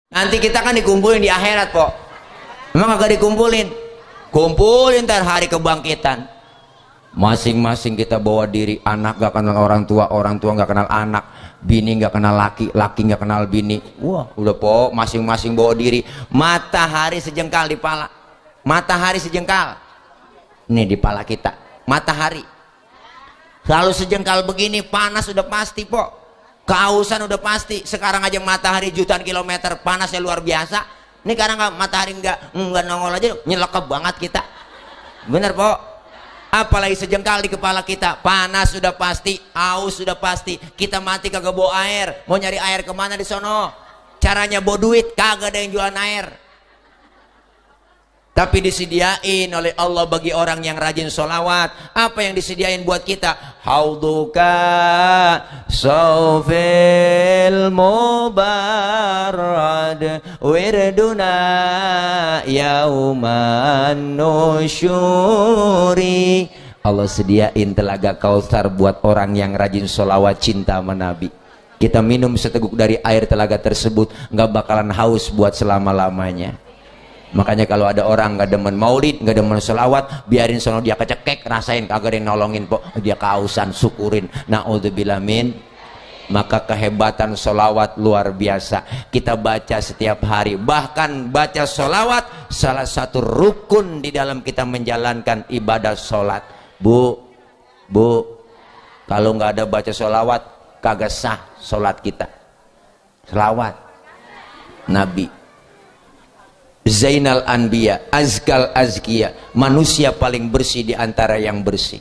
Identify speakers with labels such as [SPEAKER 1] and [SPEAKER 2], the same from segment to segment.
[SPEAKER 1] Nanti kita kan dikumpulin di akhirat kok. Memang agak dikumpulin. Kumpulin ntar hari kebangkitan. Masing-masing kita bawa diri. Anak gak kenal orang tua gak kenal anak, bini gak kenal laki, laki gak kenal bini. Wah udah po, masing-masing bawa diri. Matahari sejengkal di pala. Matahari sejengkal. Nih di pala kita. Matahari. Kalau sejengkal begini panas udah pasti po. Kehausan udah pasti. Sekarang aja matahari jutaan kilometer, panasnya luar biasa. Ini karena matahari nggak nongol aja, nyelekep banget kita. Bener po. Apalagi sejengkal di kepala kita, panas sudah pasti, haus sudah pasti. Kita mati kagak bawa air, mau nyari air kemana di sono? Caranya bawa duit, kagak ada yang jualan air. Tapi disediain oleh Allah bagi orang yang rajin sholawat. Apa yang disediain buat kita? Hauduka sawfil mubarrad wirduna yauman nusyuri. Allah sediain telaga Kautsar buat orang yang rajin sholawat cinta sama Nabi. Kita minum seteguk dari air telaga tersebut, nggak bakalan haus buat selama-lamanya. Makanya kalau ada orang nggak demen maulid, nggak demen selawat, biarin sono dia kecekek, rasain kagak ada yang nolongin po, dia kehausan, syukurin. Naudzubillah min. Maka kehebatan solawat luar biasa. Kita baca setiap hari, bahkan baca solawat salah satu rukun di dalam kita menjalankan ibadah solat. Bu, kalau nggak ada baca solawat kagak sah solat kita. Selawat Nabi Zainal Anbiya, Azkal Azkiya, manusia paling bersih di antara yang bersih.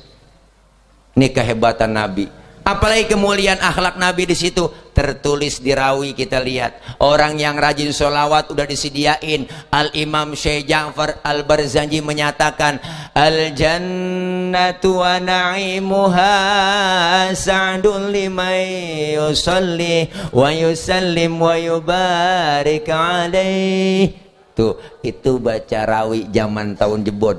[SPEAKER 1] Ini kehebatan Nabi. Apalagi kemuliaan akhlak Nabi di situ tertulis di rawi. Kita lihat orang yang rajin sholawat udah disediain. Al Imam Syekh Ja'far Al Barzanji menyatakan al jannatu wa na'imuha sa'dun liman yusalli wa yusallim wa yubarik alaih. Tuh, itu baca rawi zaman tahun jebot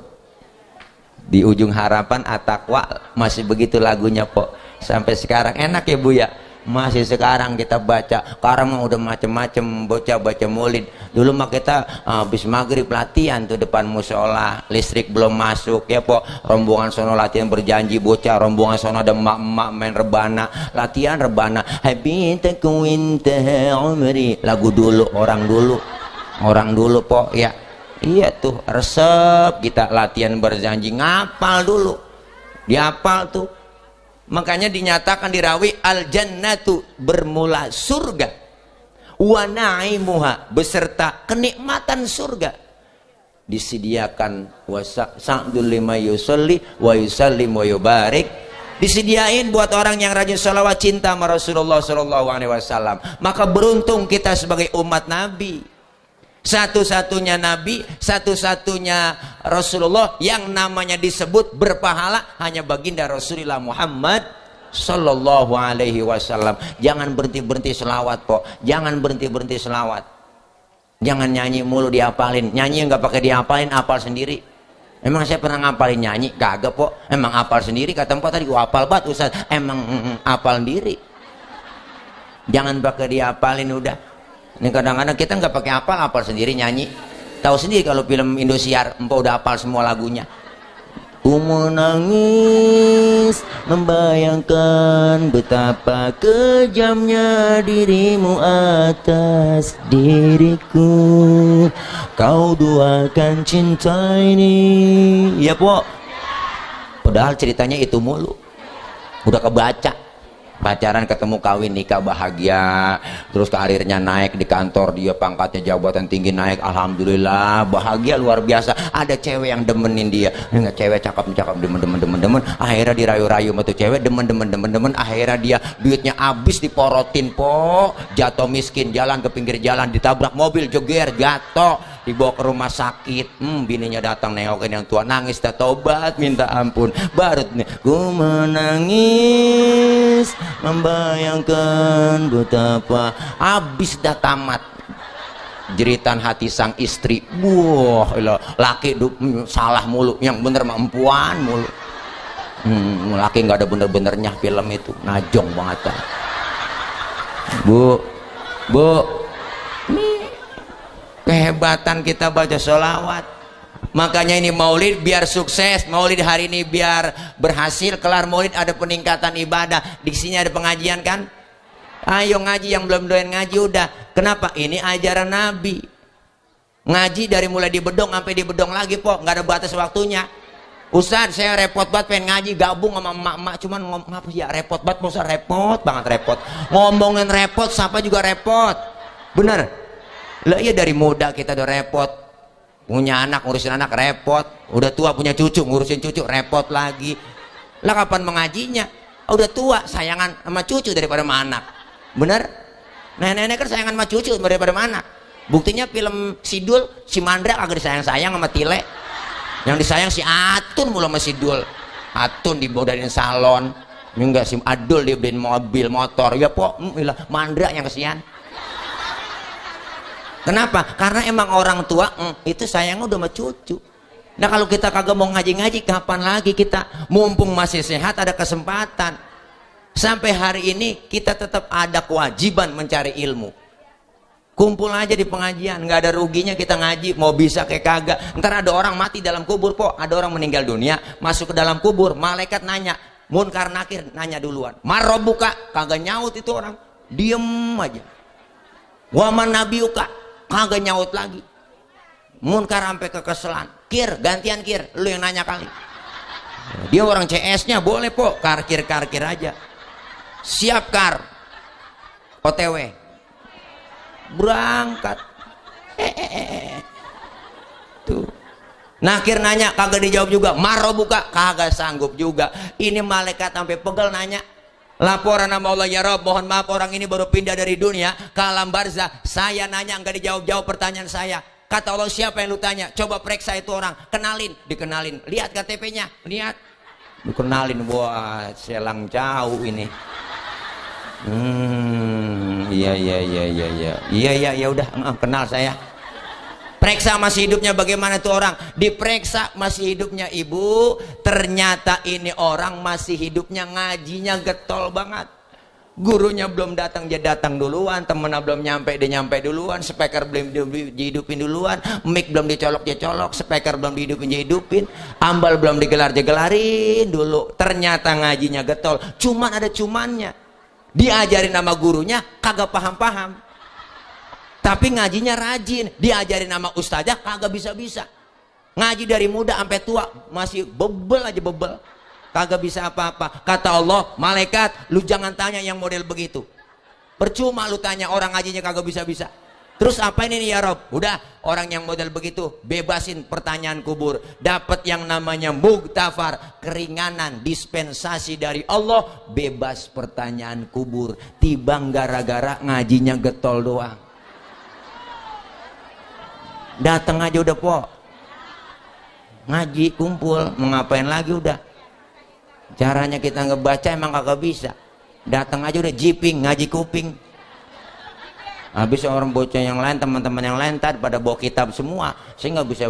[SPEAKER 1] di ujung harapan At-Taqwa masih begitu lagunya po. Sampai sekarang enak ya Bu ya, masih sekarang kita baca. Sekarang mah udah macem-macem bocah baca maulid. Dulu mah kita habis maghrib latihan tuh depan musola, listrik belum masuk ya po, rombongan sono latihan berjanji bocah, rombongan sono ada emak-emak main rebana, latihan rebana. Habitaku intaha umri, lagu dulu, orang dulu po ya. Iya tuh resep kita latihan berjanji, ngapal dulu, dihafal tuh. Makanya dinyatakan di rawi al jannatu bermula surga, wa na'imuha beserta kenikmatan surga disediakan, wa sa'dul lima yusalli wa yusallim wa yubarik, disediain buat orang yang rajin sholawat cinta sama Rasulullah SAW. Maka beruntung kita sebagai umat Nabi. Satu-satunya Nabi, satu-satunya Rasulullah yang namanya disebut berpahala hanya baginda Rasulullah Muhammad Sallallahu Alaihi Wasallam. Jangan berhenti-berhenti selawat po, jangan berhenti-berhenti selawat. Jangan nyanyi mulu dihafalin, nyanyi nggak pakai dihafalin, hafal sendiri. Emang saya pernah ngapalin nyanyi? Kagak po, emang hafal sendiri. Kata empat tadi gua hafal banget Ustaz, emang hafal sendiri. Jangan pakai dihafalin udah. Ini kadang-kadang kita nggak pakai hafal sendiri nyanyi. Tahu sendiri kalau film Indosiar, empok udah hafal semua lagunya. Ku menangis membayangkan betapa kejamnya dirimu atas diriku. Kau duakan cinta ini. Ya po. Padahal ceritanya itu mulu. Udah kebaca. Pacaran, ketemu, kawin, nikah, bahagia, terus karirnya naik di kantor, dia pangkatnya jabatan tinggi naik, alhamdulillah bahagia luar biasa. Ada cewek yang demenin dia, enggak, cewek cakep demen, akhirnya dirayu-rayu sama tuh cewek, demen, akhirnya dia duitnya habis diporotin po, jatuh miskin, jalan ke pinggir jalan, ditabrak mobil, joger, jatuh, dibawa ke rumah sakit. Bininya datang nengokin yang tua, nangis, dah tobat, minta ampun, baru nih, ku menangis membayangkan betapa, habis dah tamat jeritan hati sang istri. Wah, laki salah mulu, yang bener mah empuan mulu. Laki nggak ada bener-benernya film itu, najong banget kan. Bu, kehebatan kita baca sholawat. Makanya ini maulid biar sukses, maulid hari ini biar berhasil, kelar maulid ada peningkatan ibadah. Di sini ada pengajian kan? Ayo ngaji, yang belum doyan ngaji udah. Kenapa? Ini ajaran Nabi. Ngaji dari mulai di bedong sampai di bedong lagi, po, nggak ada batas waktunya. Ustaz, saya repot banget pengen ngaji, gabung sama emak-emak, cuman ngapa ya repot banget, Ustaz, repot banget, repot. Ngomongin repot, siapa juga repot. Bener? Lah iya, dari muda kita udah repot. Punya anak, ngurusin anak repot. Udah tua punya cucu, ngurusin cucu repot lagi. Lah kapan mengajinya? Udah tua, sayangan sama cucu daripada sama anak. Bener? Nenek-nenek kan sayangan sama cucu daripada sama anak. Buktinya film Sidul, si Mandra agak disayang-sayang sama Tile. Yang disayang si Atun mulu sama Sidul. Atun dibodain salon. Enggak, si Adul dibeliin mobil, motor. Ya po, Mandra yang kesian. Kenapa? Karena emang orang tua itu sayangnya udah sama cucu. Nah kalau kita kagak mau ngaji-ngaji, kapan lagi kita? Mumpung masih sehat ada kesempatan. Sampai hari ini kita tetap ada kewajiban mencari ilmu. Kumpul aja di pengajian, nggak ada ruginya kita ngaji, mau bisa kayak kagak. Ntar ada orang mati dalam kubur, po, ada orang meninggal dunia, masuk ke dalam kubur, malaikat nanya, Munkar Nakir nanya duluan, Marobuka, kagak nyaut itu orang, diem aja. Waman Nabiuka, kagak nyaut lagi. Munkar sampai kekeselan, Kir, gantian Kir, lu yang nanya kali. Dia orang CS-nya, boleh po, karkir aja. Siap Kar, OTW. Berangkat. Tuh. Nakir nanya kagak dijawab juga. Marobuka kagak sanggup juga. Ini malaikat sampai pegel nanya. Laporan sama Allah, ya Rob, mohon maaf orang ini baru pindah dari dunia ke alam barzah. Saya nanya nggak dijawab-jawab pertanyaan saya. Kata Allah, siapa yang lu tanya? Coba periksa itu orang. Kenalin, dikenalin. Lihat KTP-nya, lihat. Dikenalin, wah selang jauh ini. Iya ya udah kenal saya. Periksa masih hidupnya bagaimana tuh orang? Diperiksa masih hidupnya ibu, ternyata ini orang masih hidupnya, ngajinya getol banget. Gurunya belum datang, dia datang duluan. Temennya belum nyampe, dia nyampe duluan. Speaker belum dihidupin duluan. Mic belum dicolok, dia colok. Speaker belum dihidupin, dia hidupin. Ambal belum digelar, dia gelarin dulu. Ternyata ngajinya getol. Cuman ada cumannya. Diajarin sama gurunya kagak paham-paham, tapi ngajinya rajin. Diajarin sama ustazah kagak bisa-bisa. Ngaji dari muda sampai tua masih bebel aja, bebel, kagak bisa apa-apa. Kata Allah, malaikat, lu jangan tanya yang model begitu. Percuma lu tanya orang ngajinya kagak bisa-bisa. Terus apa ini nih ya Rob? Udah, orang yang model begitu bebasin pertanyaan kubur. Dapat yang namanya muktafar, keringanan, dispensasi dari Allah, bebas pertanyaan kubur. Tibang gara-gara ngajinya getol doang. Datang aja udah po. Ngaji, kumpul, mau ngapain lagi udah. Caranya kita ngebaca emang kagak bisa. Datang aja udah jiping, ngaji kuping. Habis orang bocah yang lain, teman-teman yang lain tadi pada bawa kitab semua. Saya nggak bisa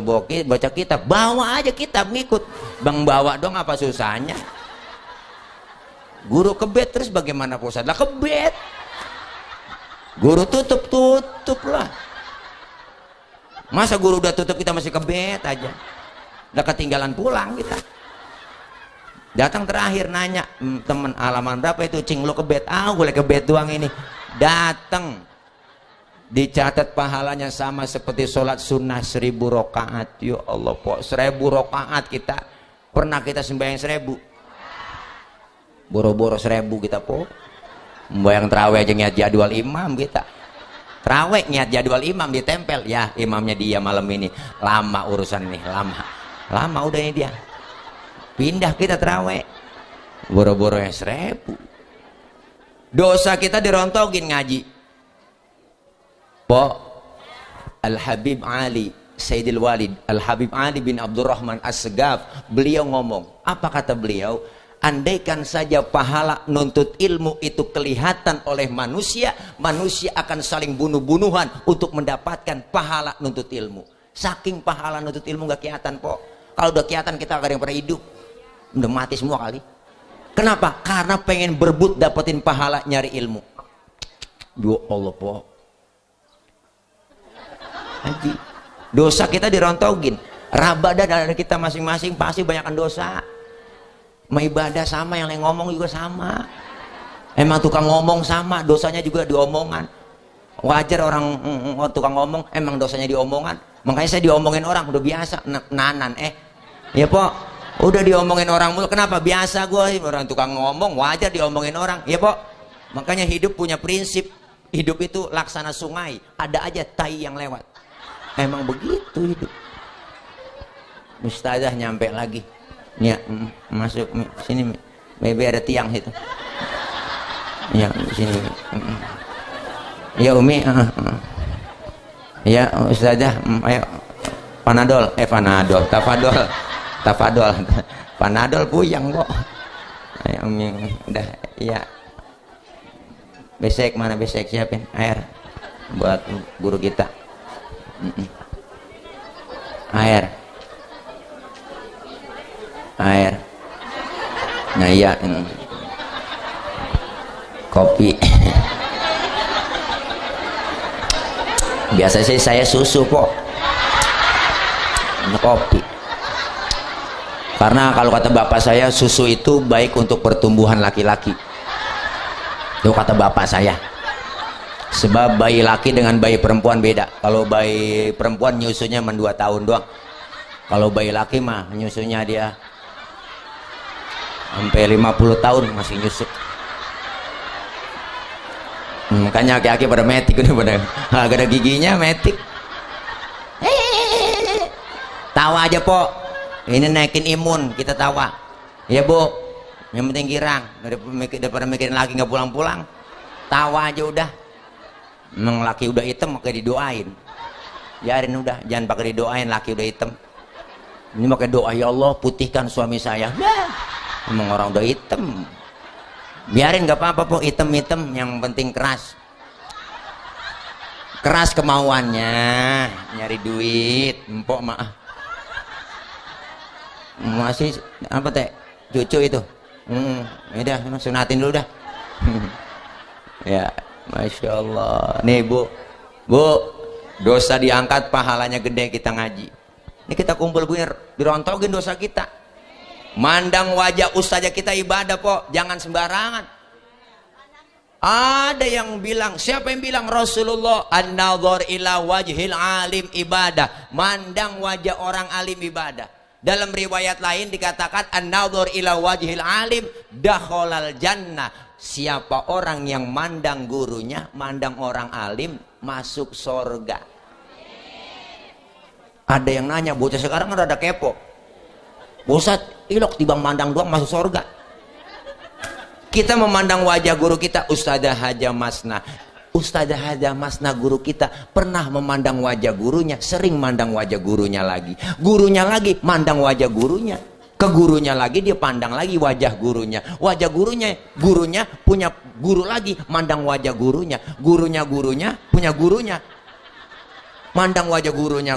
[SPEAKER 1] baca kitab. Bawa aja kitab, ngikut. Bang bawa dong, apa susahnya? Guru kebet terus bagaimana Pak Ustadz? Lah kebet. Guru tutup lah. Masa guru udah tutup kita masih kebet aja? Udah ketinggalan pulang kita. Datang terakhir nanya, temen halaman berapa itu? Cing lo kebet? Ah, boleh kebet doang ini. Datang. Dicatat pahalanya sama seperti sholat sunnah 1000 rakaat. Ya Allah po, 1000 rakaat kita. Pernah kita sembahyang 1000? Boro-boro 1000 kita po. Membayang terawih aja niat jadwal imam kita. Terawih niat jadwal imam ditempel. Ya imamnya dia malam ini. Lama urusan nih, lama udah ini dia. Pindah kita terawih. Boro-boro yang 1000. Dosa kita dirontogin ngaji. Po, Al-Habib Ali Sayyidil Walid, Al-Habib Ali bin Abdurrahman As-Segaf, beliau ngomong, apa kata beliau? Andaikan saja pahala nuntut ilmu itu kelihatan oleh manusia, manusia akan saling bunuh-bunuhan untuk mendapatkan pahala nuntut ilmu. Saking pahala nuntut ilmu gak kelihatan po. Kalau udah kelihatan kita gak ada yang pernah hidup, udah mati semua kali. Kenapa? Karena pengen berebut dapetin pahala nyari ilmu. Ya Allah po. Haji. Dosa kita dirontogin. Rabada dari kita masing-masing pasti banyakkan dosa. Mau ibadah sama, yang lain ngomong juga sama. Emang tukang ngomong sama, dosanya juga diomongan. Wajar orang tukang ngomong, emang dosanya diomongan. Makanya saya diomongin orang udah biasa. Nanan ya po, udah diomongin orang mulu. Kenapa? Biasa gue, orang tukang ngomong, wajar diomongin orang, ya po. Makanya hidup punya prinsip. Hidup itu laksana sungai, ada aja tai yang lewat. Emang begitu hidup. Ustazah nyampe lagi. Ya, masuk sini. Maybe ada tiang situ. Ya, sini. Ya Umi. Ya Ustazah, ayo. Panadol, Tafadol. Panadol puyang kok. Ayo Umi, udah, ya. Besek mana, besek siapin air buat guru kita. Air. Nah iya, kopi. Biasa sih saya susu kok. Ini kopi. Karena kalau kata bapak saya, susu itu baik untuk pertumbuhan laki-laki. Itu kata bapak saya. Sebab bayi laki dengan bayi perempuan beda. Kalau bayi perempuan nyusunya 2 tahun doang. Kalau bayi laki mah nyusunya dia sampai 50 tahun masih nyusu. Makanya aki-aki pada metik udah pada agak ada giginya metik. Tawa aja po. Ini naikin imun, kita tawa. Ya bu, yang penting girang daripada mikirin laki nggak pulang-pulang. Tawa aja udah. Emang laki udah hitam pakai didoain. Biarin udah, jangan pakai didoain laki udah hitam. Ini pakai doa, ya Allah putihkan suami saya. Emang orang udah hitam. Biarin nggak apa-apa po, hitam-hitam, yang penting keras. Keras kemauannya, nyari duit, empok maaf. Masih apa teh? Cucu itu. Udah, sunatin dulu dah. Ya, Masya Allah. Nih bu, dosa diangkat, pahalanya gede kita ngaji. Ini kita kumpul begini, dirontogin dosa kita. Mandang wajah ustazah kita ibadah po, jangan sembarangan. Ada yang bilang, siapa yang bilang? Rasulullah, an-nadhar ila wajhil alim ibadah. Mandang wajah orang alim ibadah. Dalam riwayat lain dikatakan an-nadhar ila wajhil alim dakhalal jannah. Siapa orang yang mandang gurunya, mandang orang alim, masuk sorga. Ada yang nanya, bocah sekarang kan rada kepo. Ustaz, ilok tibang mandang doang masuk sorga. Kita memandang wajah guru kita, Ustazah Haja Masna. Ustazah Haja Masna guru kita pernah memandang wajah gurunya, sering mandang wajah gurunya lagi. Gurunya lagi mandang wajah gurunya. Ke gurunya lagi dia pandang lagi wajah gurunya. Wajah gurunya punya guru lagi, mandang wajah gurunya. Gurunya punya gurunya. Mandang wajah gurunya,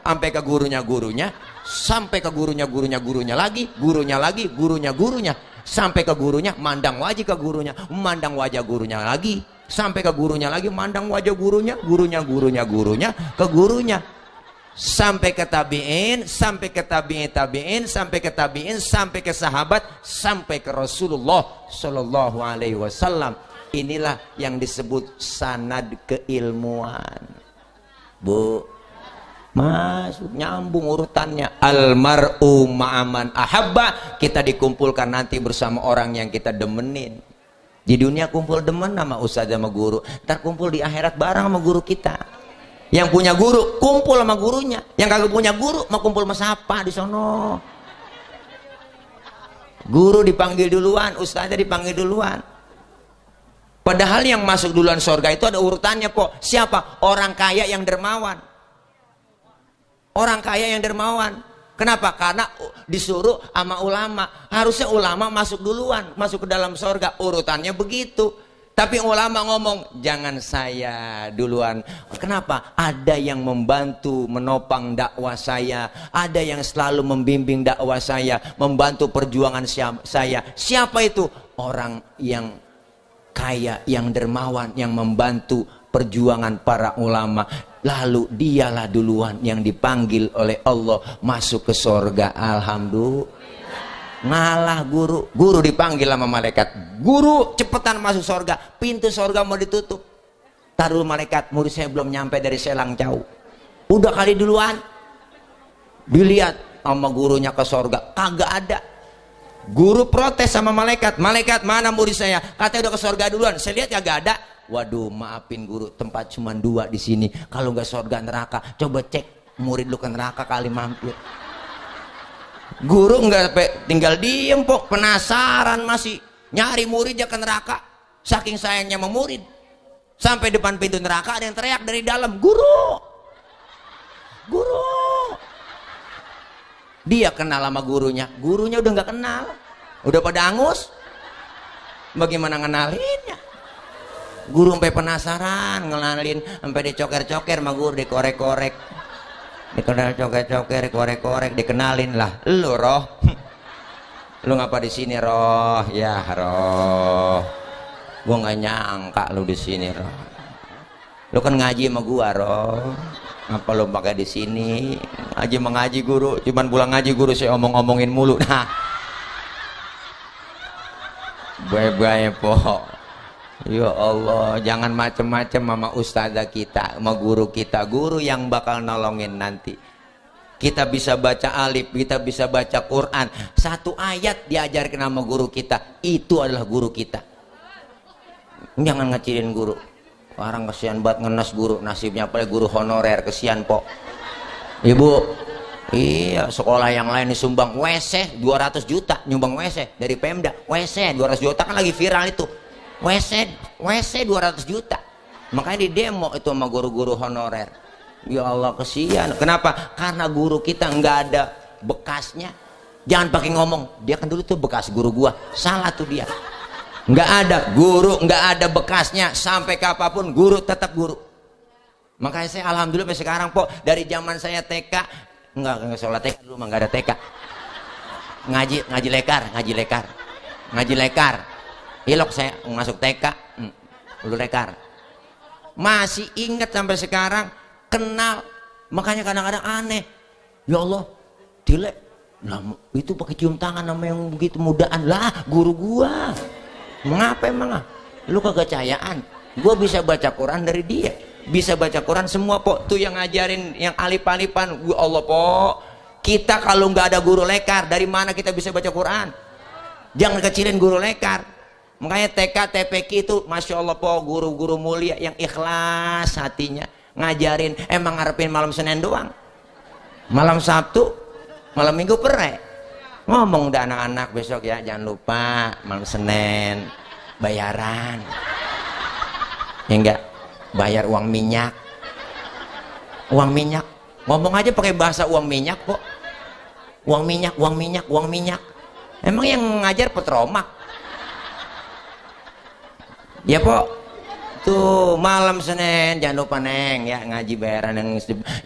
[SPEAKER 1] sampai ke gurunya, sampai ke gurunya lagi, gurunya, sampai ke gurunya, mandang wajah ke gurunya, mandang wajah gurunya lagi, sampai ke gurunya lagi, mandang wajah gurunya, ke gurunya, sampai ke tabi'in, sampai ke tabi'in, sampai ke tabi'in, sampai ke sahabat, sampai ke Rasulullah Shallallahu Alaihi Wasallam. Inilah yang disebut sanad keilmuan. Bu, masuk nyambung urutannya. Almar'u ma'aman ahabba. Kita dikumpulkan nanti bersama orang yang kita demenin. Di dunia kumpul demen sama ustaz sama guru, ntar kumpul di akhirat bareng sama guru kita. Yang punya guru kumpul sama gurunya, yang kagak punya guru mau kumpul sama siapa di sono. Guru dipanggil duluan, ustaznya dipanggil duluan. Padahal yang masuk duluan surga itu ada urutannya po. Siapa? Orang kaya yang dermawan. Orang kaya yang dermawan. Kenapa? Karena disuruh sama ulama. Harusnya ulama masuk duluan, masuk ke dalam surga. Urutannya begitu. Tapi ulama ngomong, jangan saya duluan. Kenapa? Ada yang membantu menopang dakwah saya. Ada yang selalu membimbing dakwah saya, membantu perjuangan saya. Siapa itu? Orang yang kaya, yang dermawan, yang membantu perjuangan para ulama. lalu dialah duluan yang dipanggil oleh Allah masuk ke sorga. Alhamdulillah. Ngalah guru dipanggil sama malaikat, guru cepetan masuk sorga, pintu sorga mau ditutup. Taruh malaikat, murid saya belum nyampe dari Selang jauh, udah kali duluan. Dilihat sama gurunya ke sorga, kagak ada. Guru protes sama malaikat, malaikat mana murid saya, katanya udah ke sorga duluan, saya lihat kagak ada. Waduh, maafin guru, tempat cuma 2 di sini, kalau nggak sorga neraka, coba cek murid lu ke neraka kali mampir. Guru nggak tinggal diem pok, penasaran masih nyari muridnya ke neraka, saking sayangnya sama murid. Sampai depan pintu neraka ada yang teriak dari dalam, guru, guru. Dia kenal sama gurunya udah nggak kenal, udah pada angus. Bagaimana ngenalinnya? Guru sampai penasaran, ngenalin, sampai dicoker-coker sama guru, dikorek-korek, dikenal coker-coker, korek-korek, dikenalin lah. Lu Roh, lu ngapa di sini Roh? Ya Roh, gua nggak nyangka lu di sini Roh. Lu kan ngaji sama gua Roh, apa lu pakai di sini? Ngaji mengaji guru, cuman pulang ngaji guru saya omong-omongin mulu. Nah, bye-bye po. Ya Allah, jangan macem-macem sama ustazah kita, sama guru kita, guru yang bakal nolongin nanti. Kita bisa baca alif, kita bisa baca Quran, 1 ayat diajarkan sama guru kita, itu adalah guru kita. Jangan ngecilin guru. Orang kesian banget ngenes guru, nasibnya apalagi guru honorer, kesian po. Ibu, iya sekolah yang lain disumbang WC 200 juta, nyumbang WC dari Pemda, WC 200 juta kan lagi viral itu. WC 200 juta, makanya di demo itu sama guru-guru honorer. Ya Allah kesian. Kenapa? Karena guru kita nggak ada bekasnya. Jangan pakai ngomong, dia kan dulu tuh bekas guru gua, salah tuh dia. Nggak ada guru, nggak ada bekasnya, sampai kapanpun guru tetap guru. Makanya saya alhamdulillah sampai sekarang po, dari zaman saya TK, nggak sholat TK dulu, nggak ada TK, ngaji lekar. Hilok saya masuk TK, dulu lekar. Masih ingat sampai sekarang, kenal. Makanya kadang-kadang aneh. Ya Allah, dilek. Nah, itu pakai cium tangan sama yang begitu mudaan. Lah, guru gua. Mengapa emang? Lu kegacayaan. Gua bisa baca Quran dari dia. Bisa baca Quran semua, po. Tuh yang ngajarin, yang alif-alifan. Ya Allah, po. Kita kalau nggak ada guru lekar, dari mana kita bisa baca Quran? Jangan kecilin guru lekar. Makanya TK, TPQ itu Masya Allah po, guru-guru mulia yang ikhlas hatinya ngajarin. Emang ngarepin malam Senin doang, malam Sabtu, malam Minggu pere ngomong udah anak-anak besok ya jangan lupa malam Senin bayaran ya enggak, bayar uang minyak, ngomong aja pakai bahasa uang minyak kok, uang minyak. Emang yang ngajar petromak ya po. Tuh malam Senin jangan lupa neng ya ngaji bayaran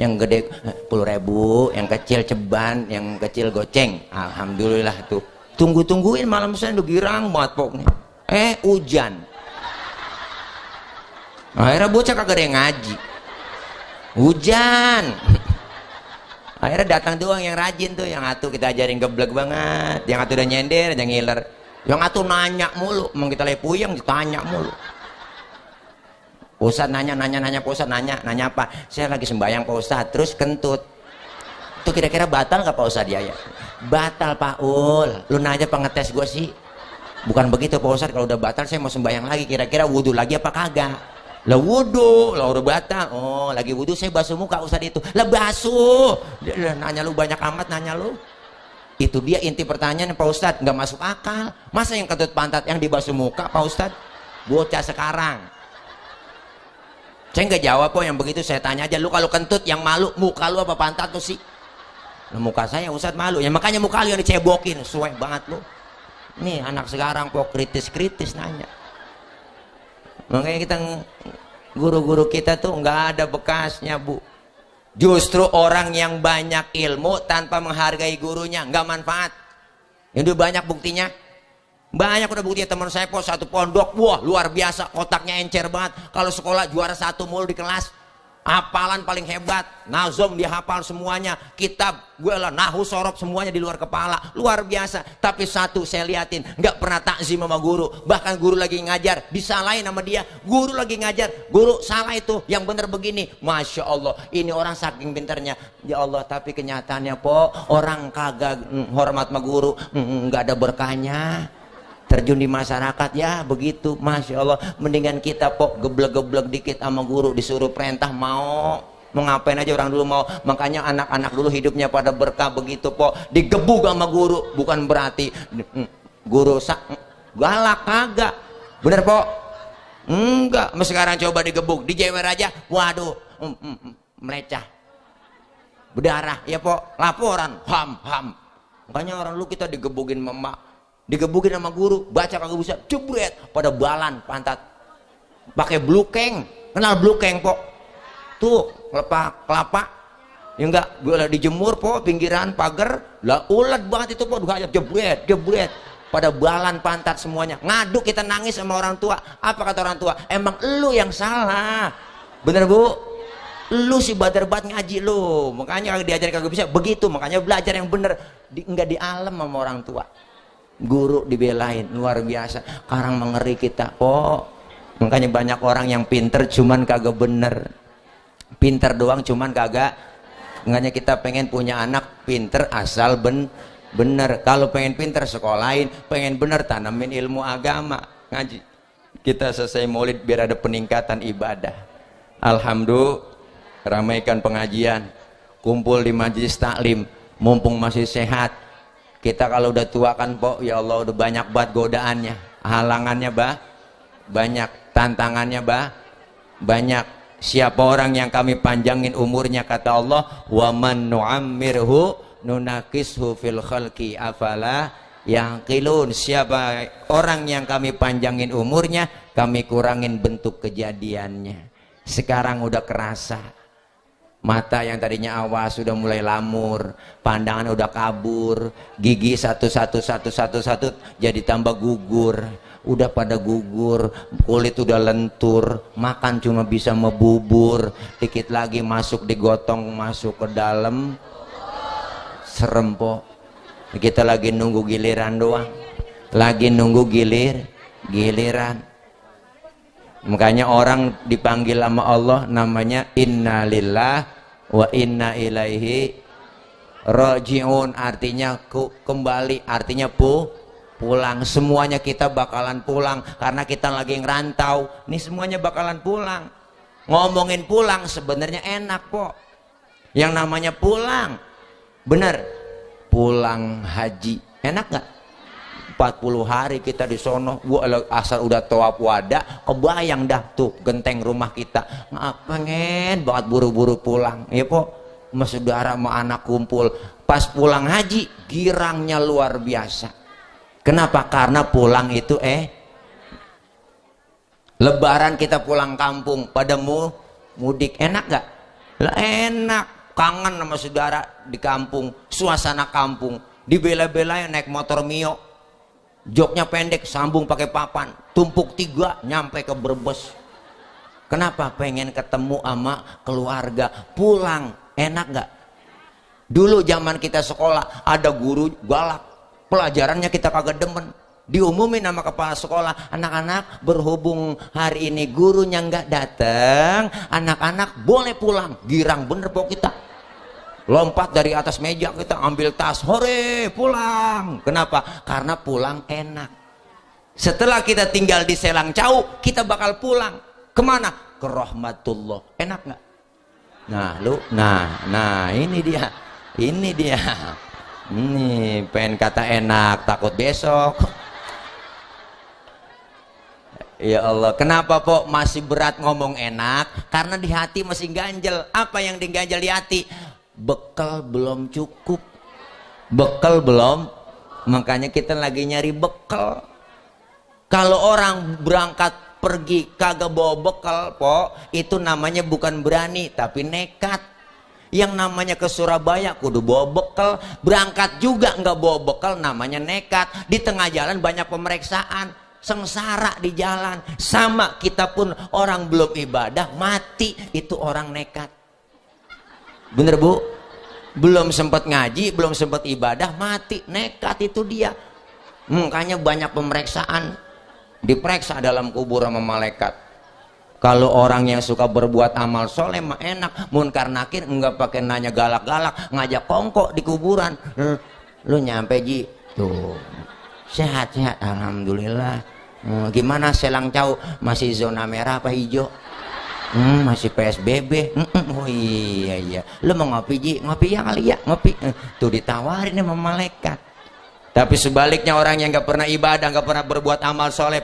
[SPEAKER 1] yang gede 10.000, yang kecil ceban, yang kecil goceng. Alhamdulillah tuh tungguin malam Senin udah girang banget po nih. Hujan, akhirnya bocah kagak ada yang ngaji, hujan. Akhirnya datang doang yang rajin tuh, yang atuh kita ajarin geblek banget, yang atuh udah nyender, yang ngiler. Yang atuh nanya mulu, emang kita lagi puyeng ditanya mulu. Ustadz nanya, Pak Ustadz nanya apa? Saya lagi sembahyang Pak Ustadz, terus kentut. Itu kira-kira batal nggak Pak Ustadz? Ya, batal Pak Ul. Lu nanya pengetes gue sih. Bukan begitu Pak Ustadz, kalau udah batal saya mau sembahyang lagi, kira-kira wudhu lagi apa kagak? Lah wudhu, lah udah batal. Oh lagi wudhu saya basuh muka Ustadz itu. Lah basuh. Dia nanya lu banyak amat nanya lu. Itu dia inti pertanyaan Pak Ustadz, nggak masuk akal. Masa yang kentut pantat yang dibasuh muka Pak Ustadz? Bocah sekarang. Saya nggak jawab kok yang begitu, saya tanya aja, lu kalau kentut yang malu muka lu apa pantat lu sih? Nah, muka saya Ustadz malu, ya makanya muka lu yang dicebokin, suwe banget lu. Nih anak sekarang kok kritis nanya. Makanya kita guru-guru kita tuh nggak ada bekasnya bu. Justru orang yang banyak ilmu tanpa menghargai gurunya nggak manfaat. Yang banyak buktinya, banyak udah buktinya. Teman saya po satu pondok, wah luar biasa, otaknya encer banget. Kalau sekolah juara 1 mulu di kelas, hafalan paling hebat, nazom dia hafal semuanya, kitab gue lah nahu sorob semuanya di luar kepala, luar biasa. Tapi satu saya liatin, nggak pernah takzim sama guru, bahkan guru lagi ngajar disalahin sama dia, guru lagi ngajar, guru salah itu, yang bener begini. Masya Allah, ini orang saking pinternya, ya Allah. Tapi kenyataannya po, orang kagak hormat sama guru, nggak ada berkahnya, terjun di masyarakat ya begitu. Masya Allah, mendingan kita pok geblek-geblek dikit sama guru, disuruh perintah mau ngapain aja orang dulu mau. Makanya anak-anak dulu hidupnya pada berkah begitu pok, digebuk sama guru. Bukan berarti guru galak, kagak, bener pok, enggak. Sekarang coba digebuk, dijewer aja, waduh, melecah, berdarah ya pok, laporan ham. Makanya orang dulu kita digebukin mama, digebukin sama guru, baca kagak bisa, jebret pada balan pantat, pakai blukeng. Kenal blukeng po? Tuh kelapa ya enggak, gue lah dijemur po pinggiran pagar lah, ulet banget itu po, jebret pada balan pantat semuanya. Ngaduk kita, nangis sama orang tua. Apa kata orang tua? Emang lu yang salah, bener bu, lu si badar banget ngaji lu, makanya kagak diajarin kagak bisa begitu. Makanya belajar yang bener, enggak di alam sama orang tua. Guru dibelain, luar biasa. Sekarang mengeri kita. Oh, makanya banyak orang yang pinter cuman kagak bener, pinter doang cuman kagak. Makanya kita pengen punya anak pinter asal bener. Kalau pengen pinter sekolahin, pengen bener tanamin ilmu agama, ngaji. Kita selesai maulid biar ada peningkatan ibadah. Alhamdulillah, ramaikan pengajian, kumpul di majelis taklim, mumpung masih sehat. Kita kalau udah tua kan po, ya Allah udah banyak banget godaannya, halangannya banyak, tantangannya banyak. Siapa orang yang kami panjangin umurnya, kata Allah, wa man nu'ammirhu nunakishu fil khalqi afala yaqilun. Siapa orang yang kami panjangin umurnya, kami kurangin bentuk kejadiannya. Sekarang udah kerasa. Mata yang tadinya awas sudah mulai lamur, pandangan udah kabur, gigi satu jadi tambah gugur, udah pada gugur, kulit udah lentur, makan cuma bisa membubur, dikit lagi masuk digotong masuk ke dalam, serem po. Kita lagi nunggu giliran doang, lagi nunggu giliran. Makanya orang dipanggil sama Allah namanya innalillah wa inna ilaihi rajiun, artinya kembali, artinya pulang. Semuanya kita bakalan pulang karena kita lagi ngerantau. Ini semuanya bakalan pulang. Ngomongin pulang sebenarnya enak kok. Yang namanya pulang, bener, pulang haji enak nggak? 40 hari kita di sono, gua asal udah tawaf wada, kebayang dah tuh genteng rumah kita. Pengen banget buru-buru pulang, ya po, sama saudara sama anak kumpul. Pas pulang haji, girangnya luar biasa. Kenapa? Karena pulang itu Lebaran kita pulang kampung, pada mudik, enak nggak? Lah enak, kangen sama saudara di kampung, suasana kampung, dibela-belain naik motor Mio. Joknya pendek, sambung pakai papan, tumpuk 3 nyampe ke Brebes. Kenapa? Pengen ketemu sama keluarga. Pulang enak nggak? Dulu zaman kita sekolah ada guru galak, pelajarannya kita kagak demen, diumumin sama kepala sekolah, anak-anak berhubung hari ini gurunya nggak datang, anak-anak boleh pulang. Girang bener pok kita, lompat dari atas meja, kita ambil tas, hore pulang. Kenapa? Karena pulang enak. Setelah kita tinggal di Selang Cau, kita bakal pulang kemana? Ke rahmatullah. Enak nggak? Nah ini dia ini pengen kata enak, takut besok. Ya Allah, kenapa kok masih berat ngomong enak? Karena di hati masih ganjel. Apa yang diganjel di hati? Bekal belum cukup, bekal belum, makanya kita lagi nyari bekal. Kalau orang berangkat pergi kagak bawa bekal po, itu namanya bukan berani tapi nekat. Yang namanya ke Surabaya kudu bawa bekal, berangkat juga nggak bawa bekal namanya nekat. Di tengah jalan banyak pemeriksaan, sengsara di jalan. Sama kita pun, orang belum ibadah mati, itu orang nekat. Bener Bu? Belum sempat ngaji, belum sempat ibadah mati, nekat itu dia. Makanya banyak pemeriksaan, diperiksa dalam kubur sama malaikat. Kalau orang yang suka berbuat amal soleh mah enak, munkar nakir enggak pakai nanya galak-galak, ngajak kongkok di kuburan. Lu nyampe Ji? Tuh, sehat-sehat, alhamdulillah. Gimana Selang Cau, masih zona merah apa hijau? Masih PSBB. Oh iya, lu mau ngopi Ji? Ngopi ya kali ya, ngopi. Tuh ditawarin sama malaikat. Tapi sebaliknya orang yang nggak pernah ibadah, nggak pernah berbuat amal soleh,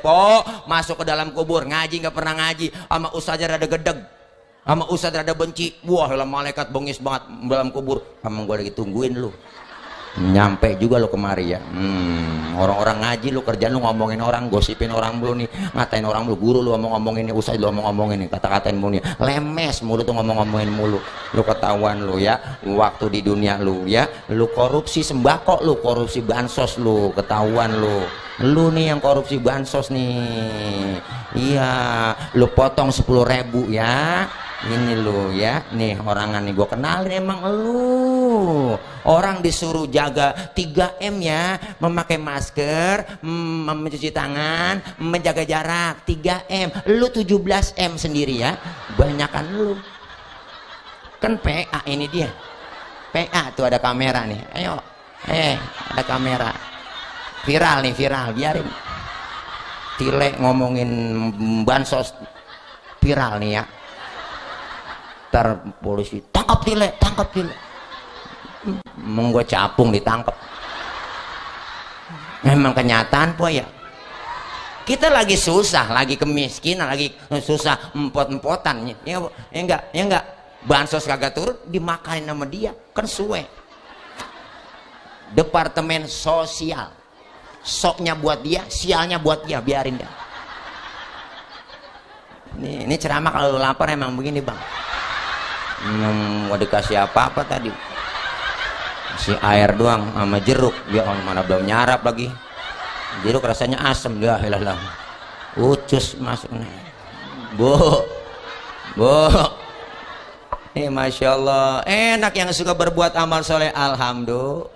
[SPEAKER 1] masuk ke dalam kubur, ngaji nggak pernah ngaji, sama ustaz rada gedeg, sama ustaz rada benci, wah lah malaikat bengis banget dalam kubur, emang gue lagi tungguin lu, nyampe juga lu kemari ya. Orang-orang ngaji lu kerjaan lu ngomongin orang, gosipin orang mulu nih, ngatain orang mulu, guru lu ngomong-ngomongin nih, ustaz lu ngomong-ngomongin nih, kata-katain mulu nih, lemes mulu tuh ngomong-ngomongin mulu, lu ketahuan lu ya, waktu di dunia lu ya, lu korupsi sembako, lu korupsi bansos, lu ketahuan lu nih yang korupsi bansos nih, iya, lu potong 10.000 ya. Ini lu ya, nih orangan nih gue kenalin, emang lu orang disuruh jaga 3M ya, memakai masker, mencuci tangan, menjaga jarak, 3M, lu 17M sendiri ya, banyakan lu kan. PA ini dia, PA tuh ada kamera nih, ayo ada kamera, viral nih, viral, biarin Tile ngomongin bansos viral nih ya, ntar polisi tangkap Tile, emang gue capung ditangkap. Memang kenyataan po ya, kita lagi susah, lagi kemiskinan, lagi susah, empot-empotan ya enggak, bansos kagak turun, dimakanin sama dia kan suwe. Departemen sosial, soknya buat dia, sialnya buat dia, biarin dah. Ini ceramah kalau lapar emang begini bang. Mau dikasih apa-apa tadi, si air doang sama jeruk, dia mana belum nyarap lagi, jeruk rasanya asem, ya hilang, ucus masuk nih. Bu, masya Allah, enak yang suka berbuat amal soleh, alhamdulillah.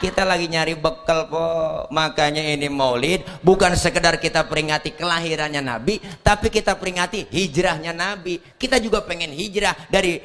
[SPEAKER 1] Kita lagi nyari bekal po, makanya ini maulid bukan sekedar kita peringati kelahirannya Nabi, tapi kita peringati hijrahnya Nabi. Kita juga pengen hijrah dari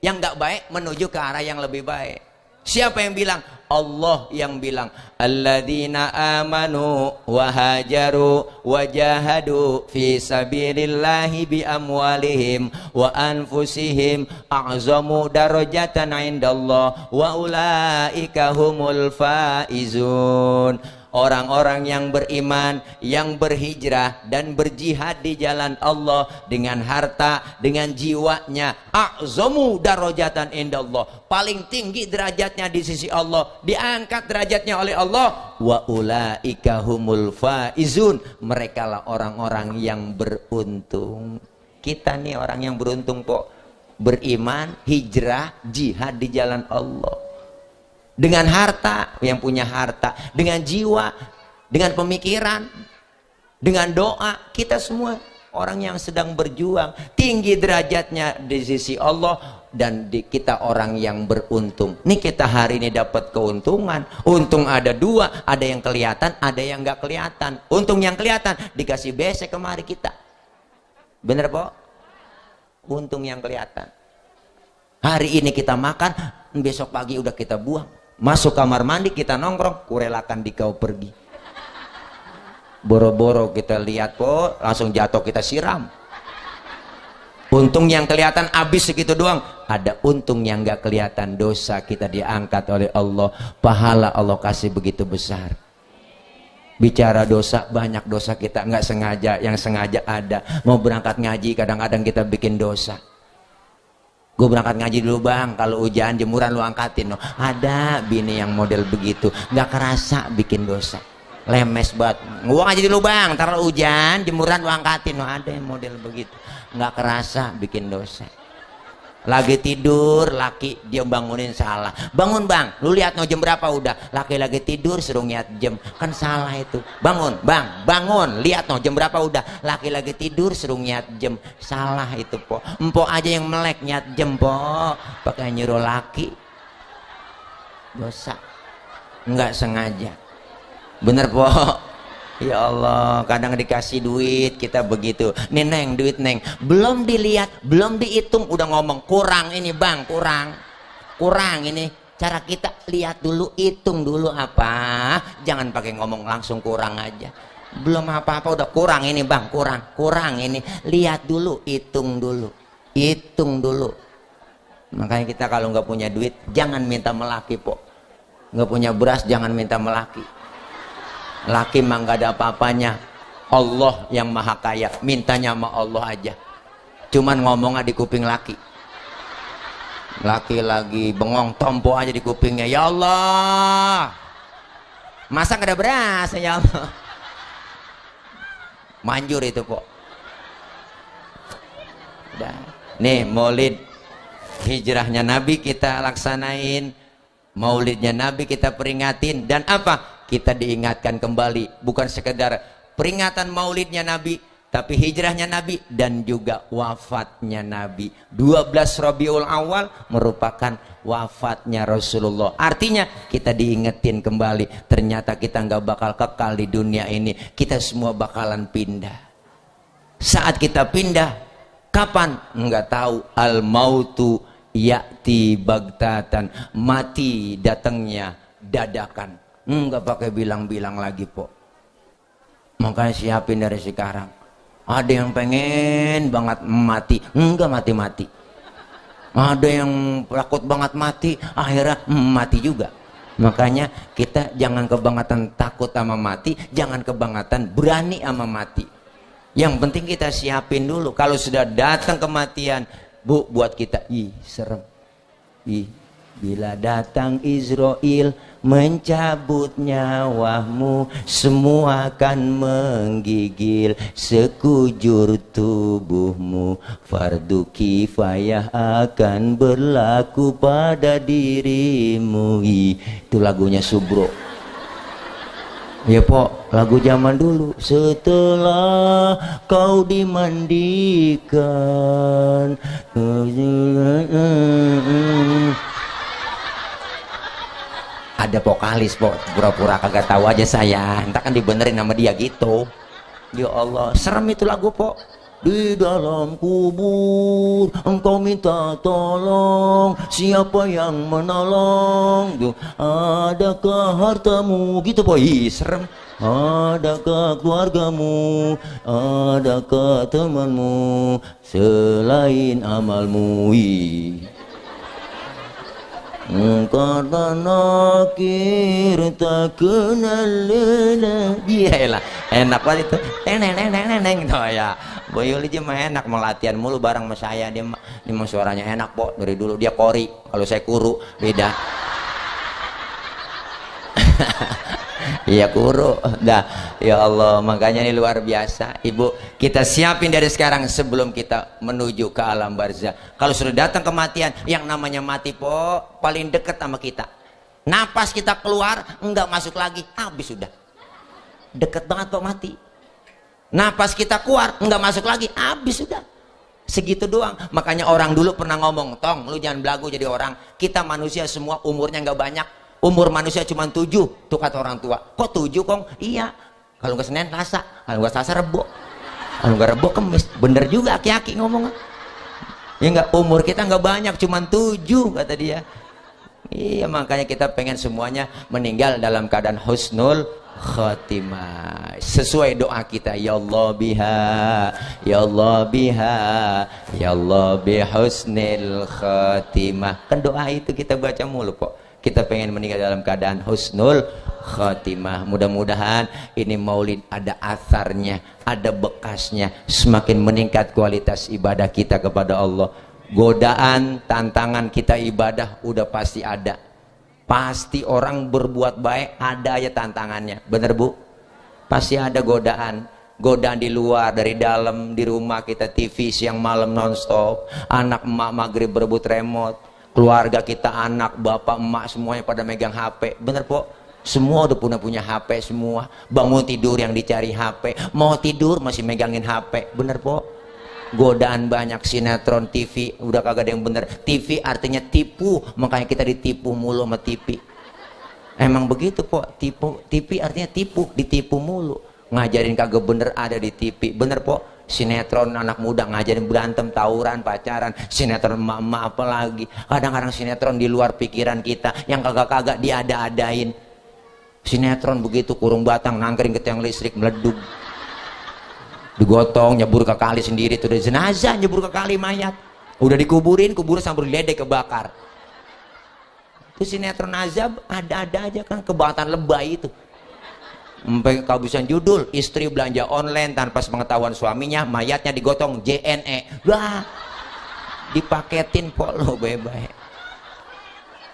[SPEAKER 1] yang nggak baik menuju ke arah yang lebih baik. Siapa yang bilang? Allah yang bilang, alladzina amanu wa hajaru wa jahadu fi sabilillahi bi amwalihim wa anfusihim a'zamu darajatan indallah wa ulaika humul faizun. Orang-orang yang beriman, yang berhijrah dan berjihad di jalan Allah dengan harta, dengan jiwanya, a'zamu darajatan indallah, paling tinggi derajatnya di sisi Allah, diangkat derajatnya oleh Allah. Wa ulaika humul faizun, merekalah orang-orang yang beruntung. Kita nih orang yang beruntung kok, beriman, hijrah, jihad di jalan Allah. Dengan harta, yang punya harta, dengan jiwa, dengan pemikiran, dengan doa, kita semua orang yang sedang berjuang, tinggi derajatnya di sisi Allah, dan kita orang yang beruntung. Nih kita hari ini dapat keuntungan, untung ada dua, ada yang kelihatan, ada yang nggak kelihatan. Untung yang kelihatan dikasih besek kemari kita, bener po? Untung yang kelihatan. Hari ini kita makan, besok pagi udah kita buang. Masuk kamar mandi kita nongkrong, kurelakan dikau pergi. Boro-boro kita lihat kok, langsung jatuh kita siram. Untung yang kelihatan habis segitu doang. Ada untung yang nggak kelihatan, dosa kita diangkat oleh Allah, pahala Allah kasih begitu besar. Bicara dosa, banyak dosa kita nggak sengaja, yang sengaja ada. Mau berangkat ngaji kadang-kadang kita bikin dosa. Gue berangkat ngaji dulu bang, kalau hujan jemuran lu angkatin. No. Ada bini yang model begitu, nggak kerasa bikin dosa, lemes banget. Gue ngaji dulu bang, ntar hujan jemuran lu angkatin. No. Ada yang model begitu, nggak kerasa bikin dosa. Lagi tidur, laki dia bangunin salah. Bangun bang, lu lihat no jam berapa udah. Laki lagi tidur suruh ngiat jam, kan salah itu. Bangun bang, bangun, lihat no jam berapa udah. Laki lagi tidur suruh ngiat jam, salah itu po. Empok aja yang melek ngiat jam po, pakai nyuruh laki, dosa, nggak sengaja. Bener po. Ya Allah, kadang dikasih duit kita begitu. Nih neng, duit neng, belum dilihat, belum dihitung, udah ngomong kurang ini bang, kurang ini. Cara kita lihat dulu, hitung dulu apa. Jangan pakai ngomong langsung kurang aja. Belum apa-apa udah kurang ini bang, kurang ini. Lihat dulu, hitung dulu. Makanya kita kalau nggak punya duit, jangan minta melaki po. Nggak punya beras, jangan minta melaki. Laki mah gak ada apa-apanya. Allah yang maha kaya, mintanya sama Allah aja. Cuman ngomongnya di kuping laki. Laki lagi bengong, tompo aja di kupingnya. Ya Allah, masa gak ada beras ya Allah. Manjur itu kok. Udah. Nih maulid hijrahnya Nabi kita laksanain, maulidnya Nabi kita peringatin, dan apa? Kita diingatkan kembali, bukan sekedar peringatan maulidnya Nabi, tapi hijrahnya Nabi dan juga wafatnya Nabi. 12 Rabiul Awal merupakan wafatnya Rasulullah. Artinya kita diingetin kembali, ternyata kita nggak bakal kekal di dunia ini, kita semua bakalan pindah. Saat kita pindah, kapan? Nggak tahu. Al mautu ya'ti bagtatan, mati datangnya dadakan. Nggak pakai bilang-bilang lagi po. Makanya siapin dari sekarang. Ada yang pengen banget mati, enggak mati-mati. Ada yang takut banget mati, akhirnya mati juga. Makanya kita jangan kebangetan takut sama mati, jangan kebangetan berani sama mati. Yang penting kita siapin dulu. Kalau sudah datang kematian, bu, buat kita serem. Bila datang Israel mencabut nyawamu, semua akan menggigil sekujur tubuhmu. Fardu kifayah akan berlaku pada dirimu. Itu lagunya Subro. Ya po, lagu zaman dulu. Setelah kau dimandikan, ada vokalis po, pura-pura kagak tahu aja saya, entah kan dibenerin sama dia gitu. Ya Allah, serem itu lagu po. Di dalam kubur engkau minta tolong, siapa yang menolong? Duh, adakah hartamu? Gitu po. Serem. Adakah keluargamu? Adakah temanmu selain amalmu? Kata nakir tak kenal lelah. Iya lah, enak banget itu. Neng gitu ya. Boyol aja mah enak, mau latihan mulu bareng sama saya. Dia mah suaranya enak po, dari dulu dia kori. Kalau saya kuru beda. Iya kuru. Dah, ya Allah, makanya ini luar biasa. Ibu, kita siapin dari sekarang sebelum kita menuju ke alam barzah. Kalau sudah datang kematian, yang namanya mati po paling dekat sama kita. Napas kita keluar, enggak masuk lagi, habis sudah. Deket banget po mati. Napas kita keluar, enggak masuk lagi, habis sudah. Segitu doang. Makanya orang dulu pernah ngomong, Tong, lu jangan belagu jadi orang. Kita manusia semua umurnya enggak banyak. Umur manusia cuma 7, tuh kata orang tua. Kok 7 kong? Iya. Kalau nggak Senin Selasa, kalau nggak Selasa Rebo, kalau nggak Rebo Kemis. Bener juga aki-aki ngomong. Ya nggak, umur kita nggak banyak, cuma 7 kata dia. Iya, makanya kita pengen semuanya meninggal dalam keadaan husnul khatimah. Sesuai doa kita, ya Allah biha, ya Allah biha, ya Allah bihusnil khatimah. Kan doa itu kita baca mulu kok. Kita pengen meninggal dalam keadaan husnul khatimah. Mudah-mudahan ini maulid ada atharnya, ada bekasnya, semakin meningkat kualitas ibadah kita kepada Allah. Godaan, tantangan kita ibadah udah pasti ada. Pasti orang berbuat baik ada aja tantangannya. Bener bu? Pasti ada godaan. godaan di luar, dari dalam, di rumah kita TV siang malam nonstop, anak emak maghrib berebut remote, keluarga kita anak bapak emak semuanya pada megang HP. Bener po, semua udah punya HP semua. Bangun tidur yang dicari HP, mau tidur masih megangin HP. Bener po, godaan banyak, sinetron, TV udah kagak ada yang bener. TV artinya tipu, makanya kita ditipu mulu sama TV. Emang begitu po, tipu, TV artinya tipu, ditipu mulu. Ngajarin kagak bener ada di TV. Bener po, sinetron anak muda ngajarin berantem, tawuran, pacaran, sinetron emak-emak apalagi. Kadang-kadang sinetron di luar pikiran kita, yang kagak-kagak diada-adain. Sinetron begitu, kurung batang nangkring ke tiang listrik meleduk, digotong, nyebur ke kali sendiri, tuh udah jenazah nyebur ke kali mayat, udah dikuburin, kuburan sambil ledek kebakar. Itu sinetron azab ada-ada aja kan, kebangatan lebay itu. Sampai kehabisan judul, istri belanja online tanpa sepengetahuan suaminya, mayatnya digotong JNE. Wah, dipaketin po lo bebas.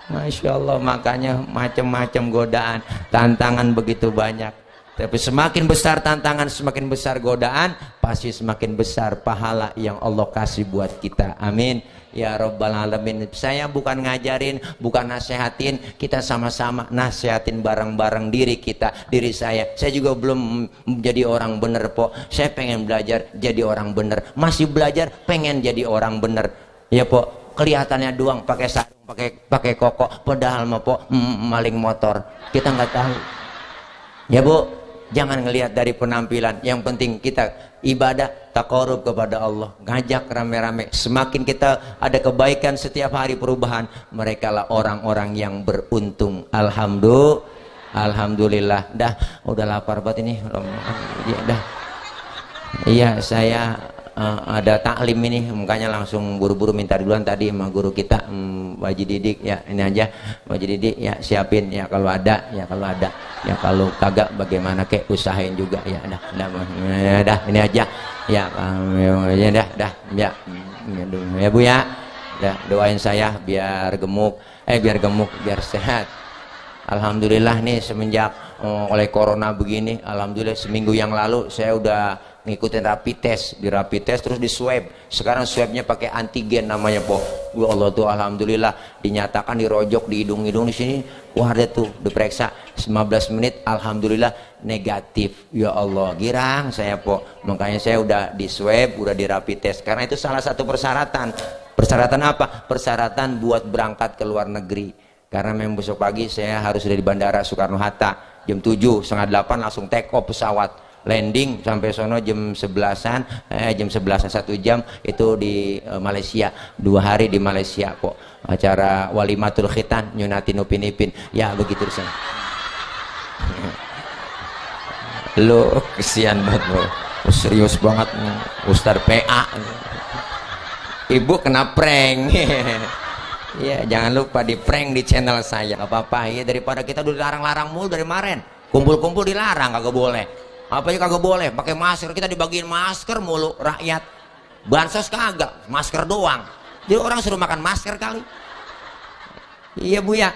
[SPEAKER 1] Masya Allah, makanya macam-macam godaan, tantangan begitu banyak. Tapi semakin besar tantangan, semakin besar godaan, pasti semakin besar pahala yang Allah kasih buat kita. Amin ya Rabbal Alamin. Saya bukan ngajarin, bukan nasehatin, kita sama-sama nasehatin bareng-bareng diri kita, diri saya. Saya juga belum jadi orang bener po. Saya pengen belajar jadi orang bener, masih belajar pengen jadi orang bener. Ya po, kelihatannya doang pakai sarung, pakai koko, padahal mah po maling motor. Kita nggak tahu. Ya bu, jangan ngelihat dari penampilan, yang penting kita ibadah taqarrub kepada Allah, ngajak rame-rame. Semakin kita ada kebaikan setiap hari perubahan, mereka lah orang-orang yang beruntung. Alhamdulillah. Dah, udah lapar banget ini. Ya, dah. Iya, saya ada taklim ini, makanya langsung buru-buru minta duluan tadi sama guru kita, Haji Didik. Ya ini aja Haji Didik, ya siapin ya kalau ada, ya kalau kagak bagaimana kek usahain juga ya. Dah ini aja ya, dah ya Bu ya, dah doain saya biar gemuk, biar sehat. Alhamdulillah nih semenjak oleh corona begini, alhamdulillah seminggu yang lalu saya udah ngikutin rapid test, di rapid test terus di swab. Sekarang swabnya pakai antigen namanya po. Ya Allah tuh alhamdulillah dinyatakan dirojok di hidung-hidung di sini. Wah ada tuh diperiksa 15 menit alhamdulillah negatif. Ya Allah girang saya po. Makanya saya udah di swab, udah di rapid test. Karena itu salah satu persyaratan. Persyaratan apa? Persyaratan buat berangkat ke luar negeri. Karena memang besok pagi saya harus sudah di Bandara Soekarno-Hatta jam 7, setengah 8 langsung take off pesawat. Landing sampai sono jam 11-an, jam 11-an 1 jam itu di Malaysia. 2 hari di Malaysia kok. Acara walimatul khitan, nyunatin upin ipin. Ya begitu sana. Lo kesian banget bro. Serius banget Ustadz PA. Ibu kena prank. Ya jangan lupa di prank di channel saya. Gak apa-apa ya, daripada kita udah dilarang-larang mulu dari kemarin. Kumpul-kumpul dilarang kagak boleh. Apa aja kagak boleh, pakai masker, kita dibagiin masker mulu rakyat. Bansos kagak, masker doang. Jadi orang suruh makan masker kali. Iya Bu ya.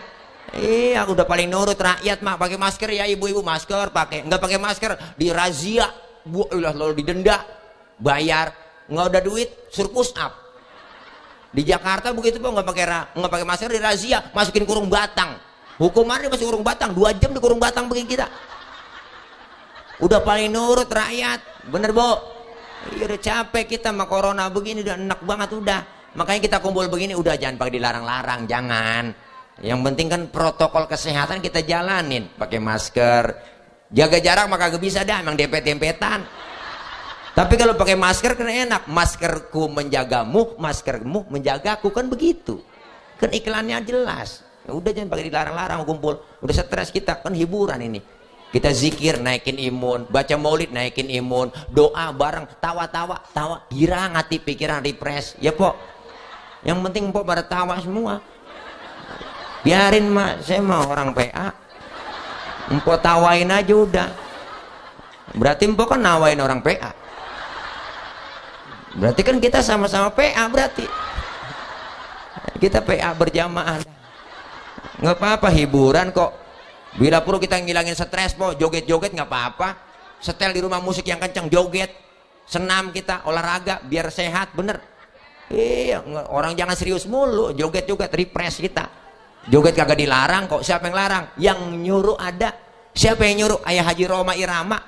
[SPEAKER 1] Iya udah paling nurut rakyat mah, pakai masker ya ibu-ibu, masker pakai. Nggak pakai masker dirazia, lalu didenda, bayar. Nggak ada duit, suruh push up. Di Jakarta begitu Po, nggak pakai masker dirazia, masukin kurung batang. Hukumannya masih kurung batang, 2 jam di kurung batang begini kita. Udah paling nurut rakyat, bener Bu? Iya udah capek kita sama corona begini, udah enak banget udah. Makanya kita kumpul begini udah jangan pakai dilarang-larang, jangan. Yang penting kan protokol kesehatan kita jalanin, pakai masker, jaga jarak maka gak bisa dah, emang dempet-dempetan. Tapi kalau pakai masker kan enak, maskerku menjagamu, maskermu menjagaku, kan begitu. Kan iklannya jelas. Ya udah jangan pakai dilarang-larang kumpul, udah stres kita, kan hiburan ini. Kita zikir naikin imun, baca maulid naikin imun, doa bareng, tawa, girang hati pikiran refresh. Ya Po, yang penting Po pada tawa semua. Biarin mak, saya mah orang PA. Empok tawain aja udah. Berarti empok kan nawain orang PA. Berarti kan kita sama-sama PA berarti. Kita PA berjamaah. Nggak apa-apa, hiburan kok. Bila perlu kita ngilangin stres Po, joget-joget nggak apa-apa. setel di rumah musik yang kencang, joget, senam kita, olahraga biar sehat, bener. Iya, orang jangan serius mulu, joget-joget, refresh kita. Joget kagak dilarang kok, siapa yang larang? Yang nyuruh ada. Siapa yang nyuruh? Ayah Haji Roma Irama.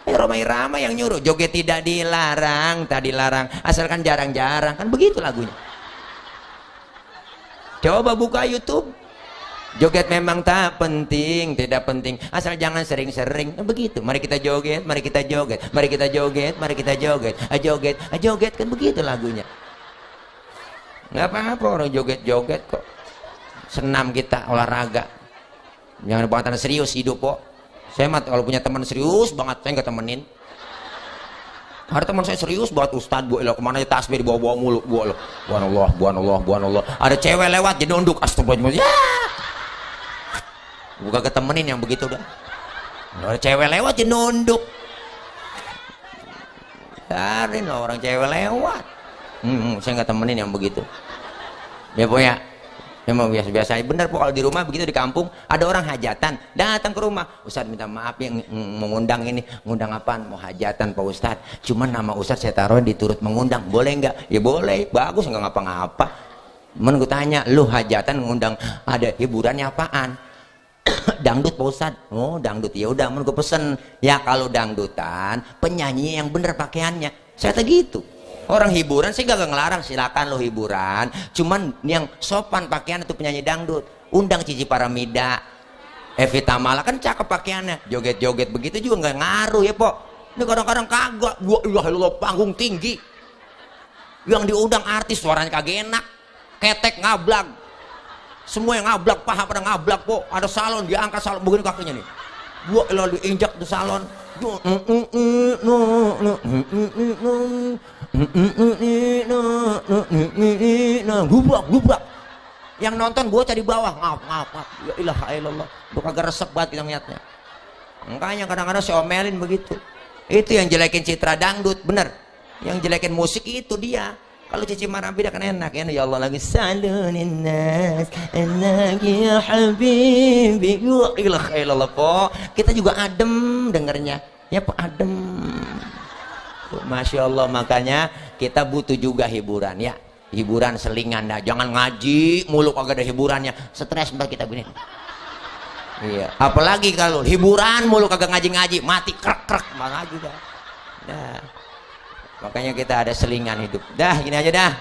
[SPEAKER 1] Roma Irama yang nyuruh. Joget tidak dilarang, tak dilarang, asalkan jarang-jarang, kan begitu lagunya. Coba buka YouTube. Joget memang tak penting, tidak penting, asal jangan sering-sering. Kan begitu. Mari kita joget, mari kita joget, mari kita joget, mari kita joget, joget, joget, kan begitu lagunya. Nggak apa-apa orang joget-joget kok. Senam kita, olahraga. Jangan buatan serius hidup kok. Saya mah kalau punya teman serius banget, saya nggak temenin. Ada teman saya serius buat ustad, bu elo kemana aja tasbih dibawa-bawa mulu, bu elo. Buanallah, buanallah, buanallah. Ada cewek lewat jadi nunduk, astagfirullah. Ya. Bukan ketemenin yang begitu dah. Ada cewek lewat jadi nunduk. Biarin orang cewek lewat. Saya nggak temenin yang begitu. Ya pokoknya memang biasa-biasa bener po. Kalau di rumah begitu, di kampung ada orang hajatan datang ke rumah, Ustadz minta maaf ya mengundang ini. Ngundang apaan? Mau hajatan Pak Ustadz, cuman nama Ustadz saya taruh diturut mengundang, boleh nggak? Ya boleh, bagus, nggak ngapa-ngapa. Men gue tanya, lu hajatan ngundang ada hiburannya apaan? Dangdut Pak Ustadz. Oh dangdut, ya udah, men gue pesen ya kalau dangdutan penyanyi yang bener pakaiannya. Saya kata gitu. Orang hiburan sih gak ngelarang, silakan lo hiburan, cuman yang sopan pakaian itu penyanyi dangdut. Undang Cici Paramida, Evi Tamala, kan cakep pakaiannya. Joget-joget begitu juga nggak ngaruh ya po. Ini kadang-kadang kagak. Wah panggung tinggi, yang diundang artis suaranya kagak enak, ketek ngablak, semua yang ngablak, paha pada ngablak po. Ada salon diangkat salon begini kakinya nih, gua lo diinjak tuh salon. Gubrak. Yang nonton bocah di bawah ngap. Ya ilaha illallah. Lu kagak resep banget kita ngeliatnya. Makanya kadang-kadang saya omelin begitu. Itu yang jelekin citra dangdut, bener. Yang jelekin musik itu dia. Kalau Cici Paramida kan enak ya Allah, lagi salunin nas enak ya habibi. Ya ilaha illallah po. Kita juga adem dengernya. Ya po, adem. Masya Allah, makanya kita butuh juga hiburan ya. Hiburan selingan dah, jangan ngaji mulu kagak ada hiburannya, stres mbak kita begini. Iya, apalagi kalau hiburan mulu kagak ngaji-ngaji, mati krek malah ngaji dah. Nah, makanya kita ada selingan hidup. Dah, gini aja dah.